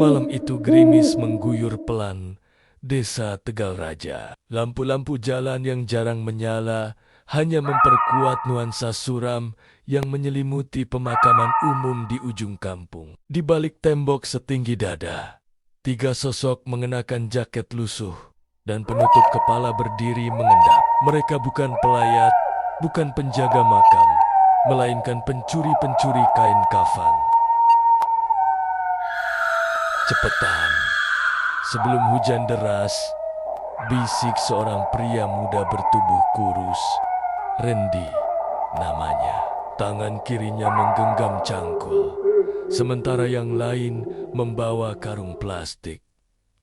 Malam itu gerimis mengguyur pelan desa Tegal Raja. Lampu-lampu jalan yang jarang menyala hanya memperkuat nuansa suram yang menyelimuti pemakaman umum di ujung kampung. Di balik tembok setinggi dada, 3 sosok mengenakan jaket lusuh dan penutup kepala berdiri mengendap. Mereka bukan pelayat, bukan penjaga makam, melainkan pencuri-pencuri kain kafan. Cepetan, sebelum hujan deras, bisik seorang pria muda bertubuh kurus, Randy namanya. Tangan kirinya menggenggam cangkul, sementara yang lain membawa karung plastik.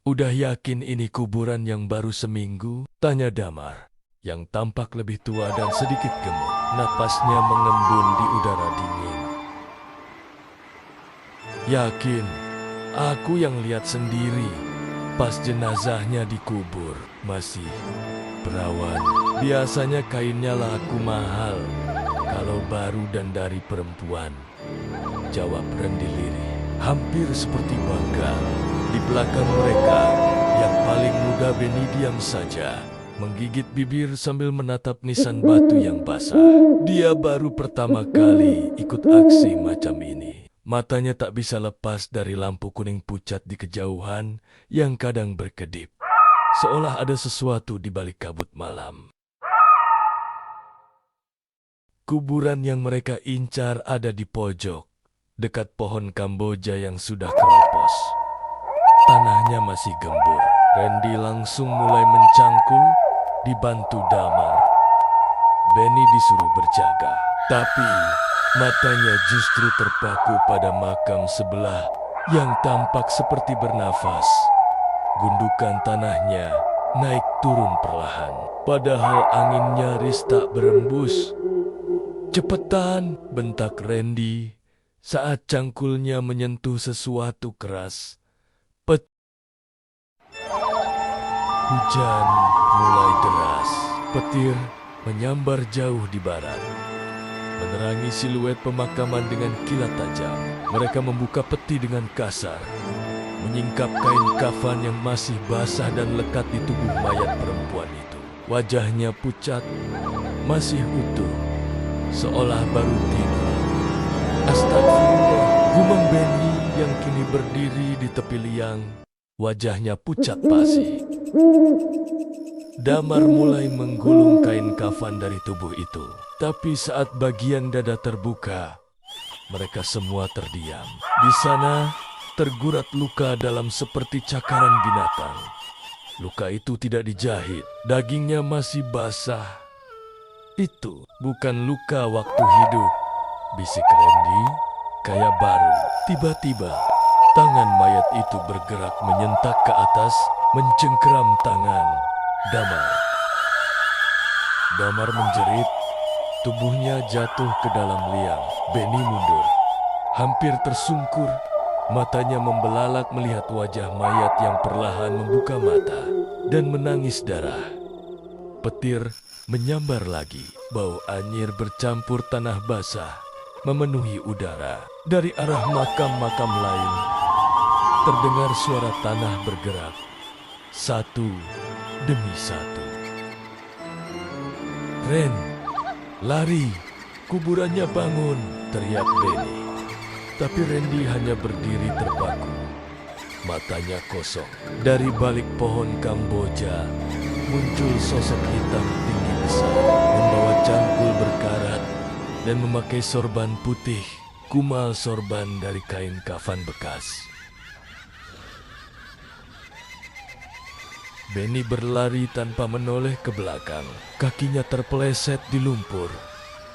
"Udah yakin ini kuburan yang baru seminggu?" tanya Damar, yang tampak lebih tua dan sedikit gemuk. Napasnya mengembun di udara dingin. "Yakin, aku yang lihat sendiri pas jenazahnya dikubur. Masih perawan. Biasanya kainnya laku mahal kalau baru dan dari perempuan," jawab Randy lirih, hampir seperti bangga. Di belakang mereka, yang paling muda Benny diam saja, menggigit bibir sambil menatap nisan batu yang basah. Dia baru pertama kali ikut aksi macam ini. Matanya tak bisa lepas dari lampu kuning pucat di kejauhan yang kadang berkedip, seolah ada sesuatu di balik kabut malam. Kuburan yang mereka incar ada di pojok, dekat pohon Kamboja yang sudah keropos. Tanahnya masih gembur. Randy langsung mulai mencangkul, dibantu Damar. Benny disuruh berjaga, tapi matanya justru terpaku pada makam sebelah yang tampak seperti bernafas. Gundukan tanahnya naik turun perlahan, padahal angin nyaris tak berembus. "Cepetan!" bentak Randy saat cangkulnya menyentuh sesuatu keras. Hujan mulai deras. Petir menyambar jauh di barat, menerangi siluet pemakaman dengan kilat tajam. Mereka membuka peti dengan kasar, menyingkap kain kafan yang masih basah dan lekat di tubuh mayat perempuan itu. Wajahnya pucat, masih utuh, seolah baru tidur. "Astagfirullah," gumam Benny yang kini berdiri di tepi liang, wajahnya pucat pasi. Damar mulai menggulung kain kafan dari tubuh itu. Tapi saat bagian dada terbuka, mereka semua terdiam. Di sana tergurat luka dalam seperti cakaran binatang. Luka itu tidak dijahit, dagingnya masih basah. "Itu bukan luka waktu hidup," bisik Randy, "kayak baru." Tiba-tiba, tangan mayat itu bergerak menyentak ke atas, mencengkeram tangan Damar. Damar menjerit, tubuhnya jatuh ke dalam liang. Benny mundur, hampir tersungkur, matanya membelalak melihat wajah mayat yang perlahan membuka mata dan menangis darah. Petir menyambar lagi, bau anyir bercampur tanah basah memenuhi udara. Dari arah makam-makam lain, terdengar suara tanah bergerak, satu demi satu. "Ren, lari, kuburannya bangun!" teriak Benny. Tapi Randy hanya berdiri terpaku, matanya kosong. Dari balik pohon Kamboja, muncul sosok hitam tinggi besar, membawa cangkul berkarat dan memakai sorban putih, kumal sorban dari kain kafan bekas. Benny berlari tanpa menoleh ke belakang. Kakinya terpeleset di lumpur.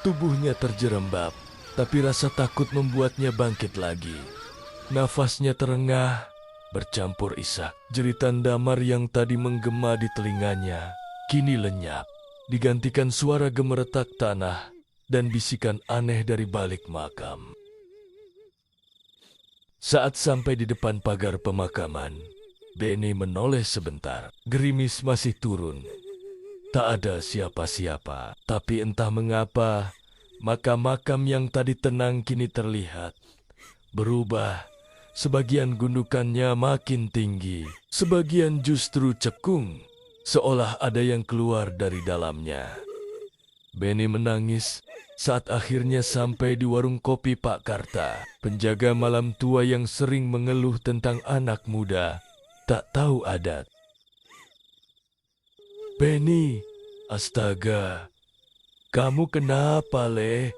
Tubuhnya terjerembab, tapi rasa takut membuatnya bangkit lagi. Nafasnya terengah, bercampur isak. Jeritan Damar yang tadi menggema di telinganya kini lenyap, digantikan suara gemeretak tanah dan bisikan aneh dari balik makam. Saat sampai di depan pagar pemakaman, Benny menoleh sebentar. Gerimis masih turun. Tak ada siapa-siapa, tapi entah mengapa Makam-makam yang tadi tenang kini terlihat berubah. Sebagian gundukannya makin tinggi, sebagian justru cekung, seolah ada yang keluar dari dalamnya. Benny menangis saat akhirnya sampai di warung kopi Pak Karta, penjaga malam tua yang sering mengeluh tentang anak muda tak tahu adat. "Benny, astaga, kamu kenapa, Le?"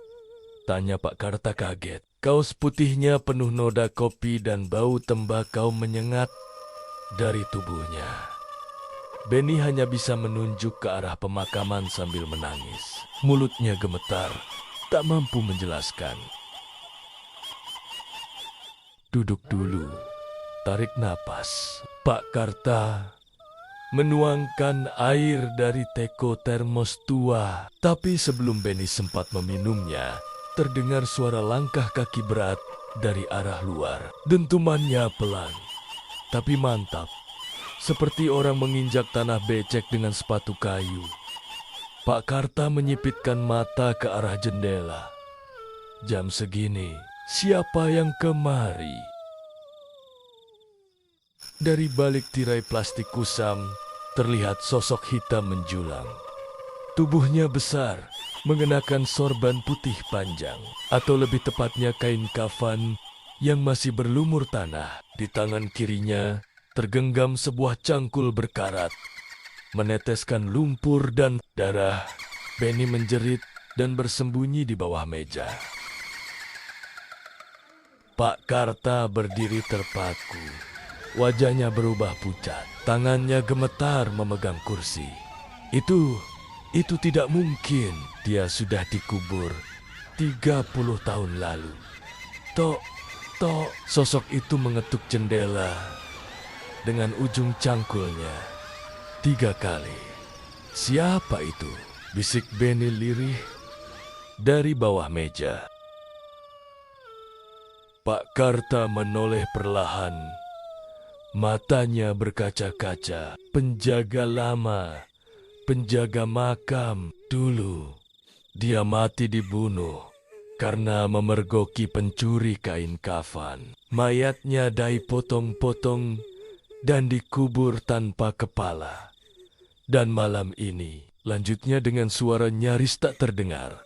tanya Pak Karta kaget. Kaos putihnya penuh noda kopi dan bau tembakau menyengat dari tubuhnya. Benny hanya bisa menunjuk ke arah pemakaman sambil menangis. Mulutnya gemetar, tak mampu menjelaskan. "Duduk dulu, tarik napas." Pak Karta menuangkan air dari teko termos tua. Tapi sebelum Benny sempat meminumnya, terdengar suara langkah kaki berat dari arah luar. Dentumannya pelan, tapi mantap, seperti orang menginjak tanah becek dengan sepatu kayu. Pak Karta menyipitkan mata ke arah jendela. Jam segini, siapa yang kemari? Dari balik tirai plastik kusam, terlihat sosok hitam menjulang. Tubuhnya besar, mengenakan sorban putih panjang, atau lebih tepatnya kain kafan yang masih berlumur tanah. Di tangan kirinya tergenggam sebuah cangkul berkarat, meneteskan lumpur dan darah. Benny menjerit dan bersembunyi di bawah meja. Pak Karta berdiri terpaku, wajahnya berubah pucat, tangannya gemetar memegang kursi. Itu tidak mungkin. Dia sudah dikubur 30 tahun lalu. Tok, sosok itu mengetuk jendela dengan ujung cangkulnya 3 kali. "Siapa itu?" bisik Benny lirih dari bawah meja. Pak Karta menoleh perlahan. Matanya berkaca-kaca. Penjaga lama, penjaga makam dulu. Dia mati dibunuh karena memergoki pencuri kain kafan. Mayatnya dipotong-potong dan dikubur tanpa kepala. Dan malam ini, lanjutnya dengan suara nyaris tak terdengar,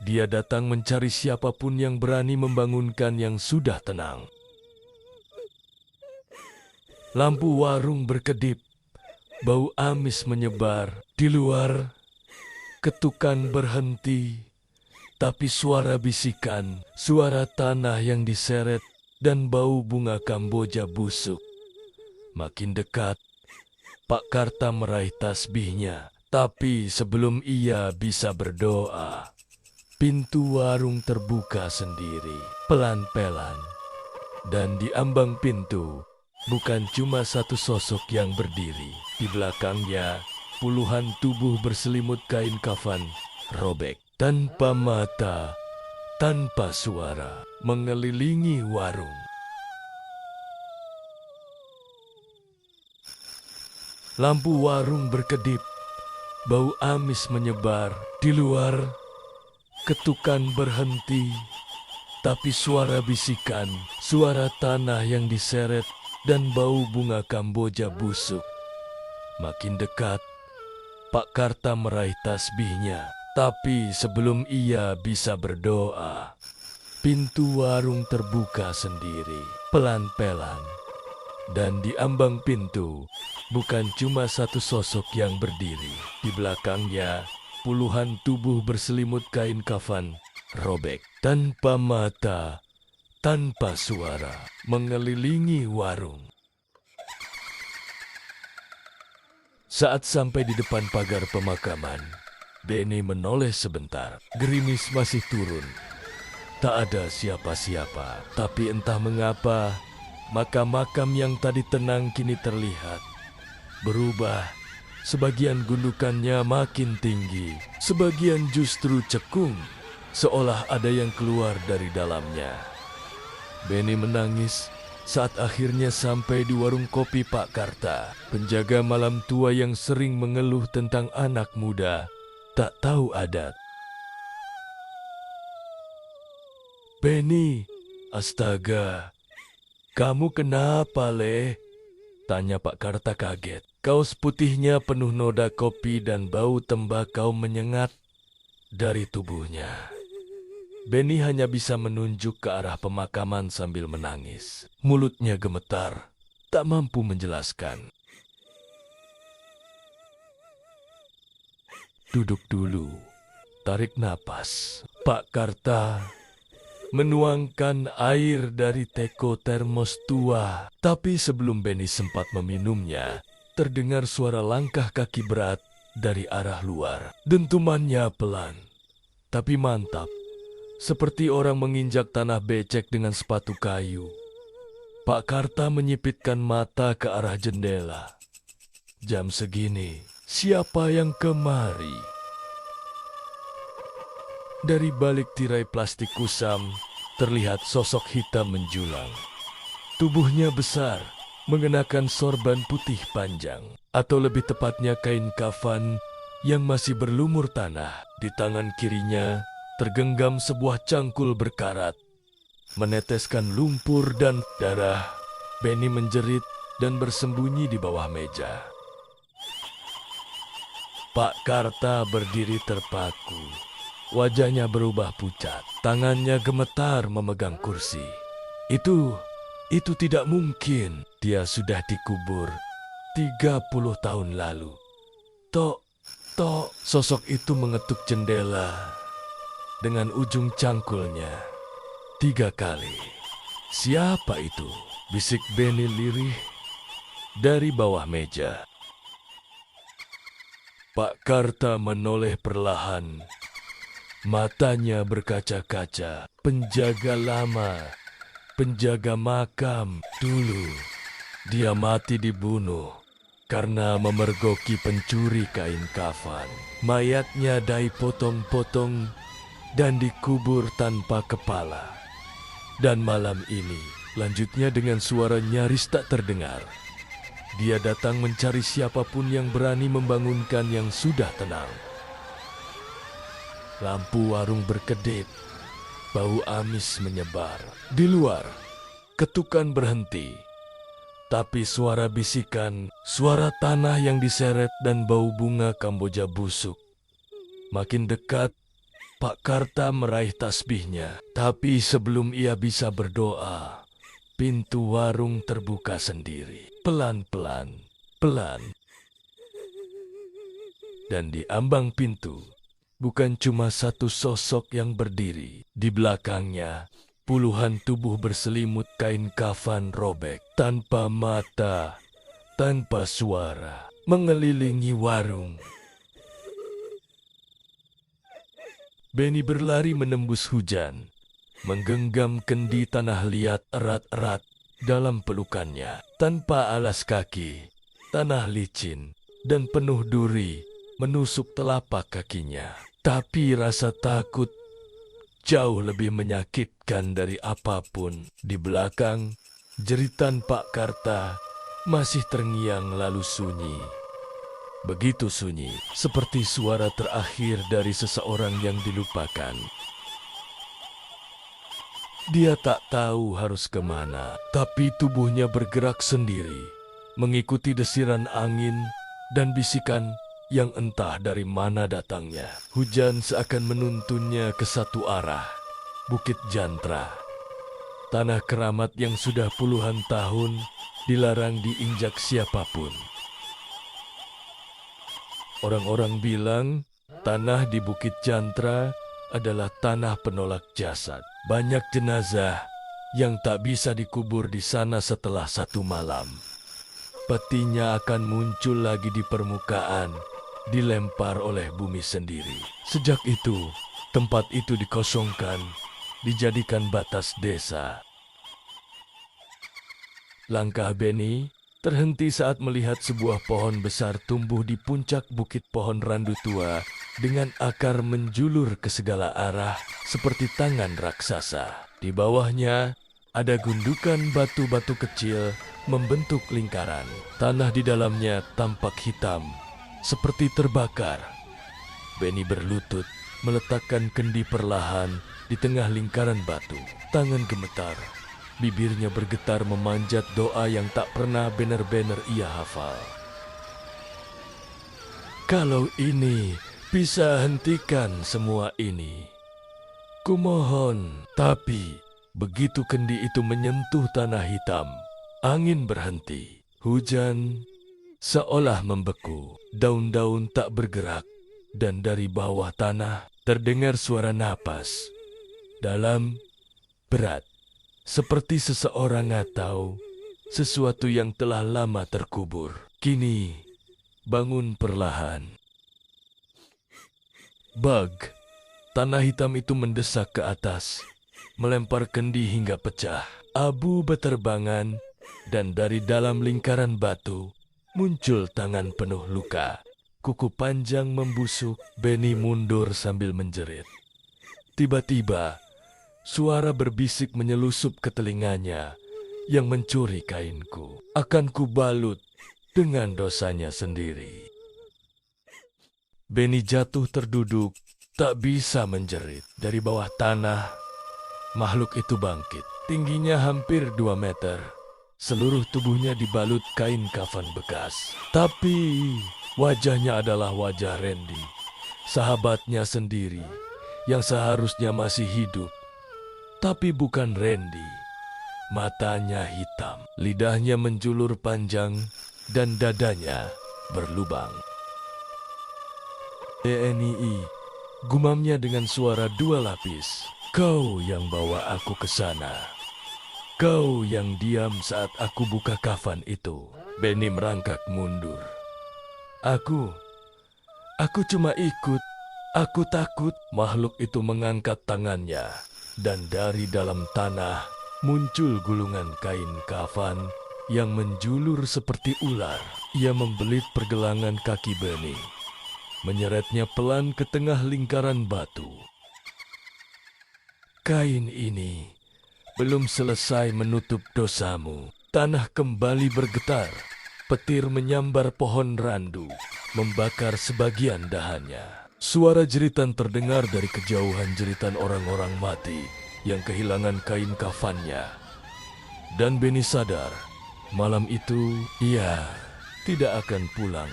dia datang mencari siapapun yang berani membangunkan yang sudah tenang. Lampu warung berkedip. Bau amis menyebar. Di luar, ketukan berhenti, tapi suara bisikan, suara tanah yang diseret, dan bau bunga kamboja busuk. Makin dekat, Pak Karta meraih tasbihnya. Tapi sebelum ia bisa berdoa, pintu warung terbuka sendiri, pelan-pelan. Dan di ambang pintu, bukan cuma satu sosok yang berdiri. Di belakangnya, puluhan tubuh berselimut kain kafan robek. Tanpa mata, tanpa suara, mengelilingi warung. Lampu warung berkedip. Bau amis menyebar. Di luar, ketukan berhenti. Tapi suara bisikan, suara tanah yang diseret, dan bau bunga kamboja busuk. Makin dekat, Pak Karta meraih tasbihnya. Tapi sebelum ia bisa berdoa, pintu warung terbuka sendiri, pelan-pelan. Dan di ambang pintu, bukan cuma satu sosok yang berdiri. Di belakangnya, puluhan tubuh berselimut kain kafan robek. Tanpa mata, tanpa suara, mengelilingi warung. Saat sampai di depan pagar pemakaman, Benny menoleh sebentar. Gerimis masih turun. Tak ada siapa-siapa. Tapi entah mengapa, makam-makam yang tadi tenang kini terlihat berubah. Sebagian gundukannya makin tinggi, sebagian justru cekung, seolah ada yang keluar dari dalamnya. Benny menangis saat akhirnya sampai di warung kopi Pak Karta, penjaga malam tua yang sering mengeluh tentang anak muda tak tahu adat. Benny, astaga, kamu kenapa, Le? Tanya Pak Karta kaget. Kaos putihnya penuh noda kopi dan bau tembakau menyengat dari tubuhnya. Benny hanya bisa menunjuk ke arah pemakaman sambil menangis. Mulutnya gemetar, tak mampu menjelaskan. Duduk dulu, tarik napas. Pak Karta menuangkan air dari teko termos tua. Tapi sebelum Benny sempat meminumnya, terdengar suara langkah kaki berat dari arah luar. Dentumannya pelan, tapi mantap. Seperti orang menginjak tanah becek dengan sepatu kayu. Pak Karta menyipitkan mata ke arah jendela. Jam segini, siapa yang kemari? Dari balik tirai plastik kusam, terlihat sosok hitam menjulang. Tubuhnya besar, mengenakan sorban putih panjang, atau lebih tepatnya kain kafan yang masih berlumur tanah. Di tangan kirinya tergenggam sebuah cangkul berkarat, meneteskan lumpur dan darah. Benny menjerit dan bersembunyi di bawah meja. Pak Karta berdiri terpaku. Wajahnya berubah pucat, tangannya gemetar memegang kursi. Itu tidak mungkin. Dia sudah dikubur 30 tahun lalu. Tok, sosok itu mengetuk jendela dengan ujung cangkulnya 3 kali. Siapa itu? Bisik Benny lirih dari bawah meja. Pak Karta menoleh perlahan. Matanya berkaca-kaca. Penjaga lama, penjaga makam dulu. Dia mati dibunuh karena memergoki pencuri kain kafan. Mayatnya dipotong-potong dan dikubur tanpa kepala. Dan malam ini, lanjutnya dengan suara nyaris tak terdengar. Dia datang mencari siapapun yang berani membangunkan yang sudah tenang. Lampu warung berkedip, bau amis menyebar. Di luar, ketukan berhenti. Tapi suara bisikan, suara tanah yang diseret dan bau bunga Kamboja busuk. Makin dekat, Pak Karta meraih tasbihnya. Tapi sebelum ia bisa berdoa, pintu warung terbuka sendiri. Pelan-pelan, pelan. Dan di ambang pintu, bukan cuma satu sosok yang berdiri. Di belakangnya, puluhan tubuh berselimut kain kafan robek. Tanpa mata, tanpa suara, mengelilingi warung. Benny berlari menembus hujan, menggenggam kendi tanah liat erat-erat dalam pelukannya. Tanpa alas kaki, tanah licin dan penuh duri menusuk telapak kakinya. Tapi rasa takut jauh lebih menyakitkan dari apapun. Di belakang, jeritan Pak Karta masih terngiang lalu sunyi. Begitu sunyi, seperti suara terakhir dari seseorang yang dilupakan. Dia tak tahu harus kemana, tapi tubuhnya bergerak sendiri, mengikuti desiran angin dan bisikan yang entah dari mana datangnya. Hujan seakan menuntunnya ke satu arah, Bukit Jantra. Tanah keramat yang sudah puluhan tahun dilarang diinjak siapapun. Orang-orang bilang tanah di Bukit Jantra adalah tanah penolak jasad. Banyak jenazah yang tak bisa dikubur di sana setelah 1 malam. Petinya akan muncul lagi di permukaan, dilempar oleh bumi sendiri. Sejak itu, tempat itu dikosongkan, dijadikan batas desa. Langkah Benny terhenti saat melihat sebuah pohon besar tumbuh di puncak bukit. Pohon randu tua dengan akar menjulur ke segala arah seperti tangan raksasa. Di bawahnya ada gundukan batu-batu kecil membentuk lingkaran. Tanah di dalamnya tampak hitam, seperti terbakar. Benny berlutut meletakkan kendi perlahan di tengah lingkaran batu. Tangan gemetar, bibirnya bergetar memanjat doa yang tak pernah benar-benar ia hafal. Kalau ini bisa hentikan semua ini, kumohon. Tapi begitu kendi itu menyentuh tanah hitam, angin berhenti. Hujan seolah membeku, daun-daun tak bergerak, dan dari bawah tanah terdengar suara napas dalam, berat, seperti seseorang atau sesuatu yang telah lama terkubur. Kini bangun perlahan. Bug, tanah hitam itu mendesak ke atas, melempar kendi hingga pecah. Abu beterbangan, dan dari dalam lingkaran batu muncul tangan penuh luka. Kuku panjang membusuk. Benny mundur sambil menjerit. Tiba-tiba, suara berbisik menyelusup ke telinganya yang mencuri kainku. Akan kubalut dengan dosanya sendiri. Benny jatuh terduduk, tak bisa menjerit. Dari bawah tanah, makhluk itu bangkit. Tingginya hampir 2 meter. Seluruh tubuhnya dibalut kain kafan bekas. Tapi wajahnya adalah wajah Randy, sahabatnya sendiri yang seharusnya masih hidup. Tapi bukan Randy. Matanya hitam, lidahnya menjulur panjang, dan dadanya berlubang. TNI, gumamnya dengan suara 2 lapis. Kau yang bawa aku ke sana. Kau yang diam saat aku buka kafan itu. Benny merangkak mundur. Aku cuma ikut. Aku takut. Makhluk itu mengangkat tangannya, dan dari dalam tanah muncul gulungan kain kafan yang menjulur seperti ular. Ia membelit pergelangan kaki Benny, menyeretnya pelan ke tengah lingkaran batu. Kain ini belum selesai menutup dosamu. Tanah kembali bergetar. Petir menyambar pohon randu, membakar sebagian dahannya. Suara jeritan terdengar dari kejauhan, jeritan orang-orang mati yang kehilangan kain kafannya. Dan Benny sadar, malam itu ia tidak akan pulang.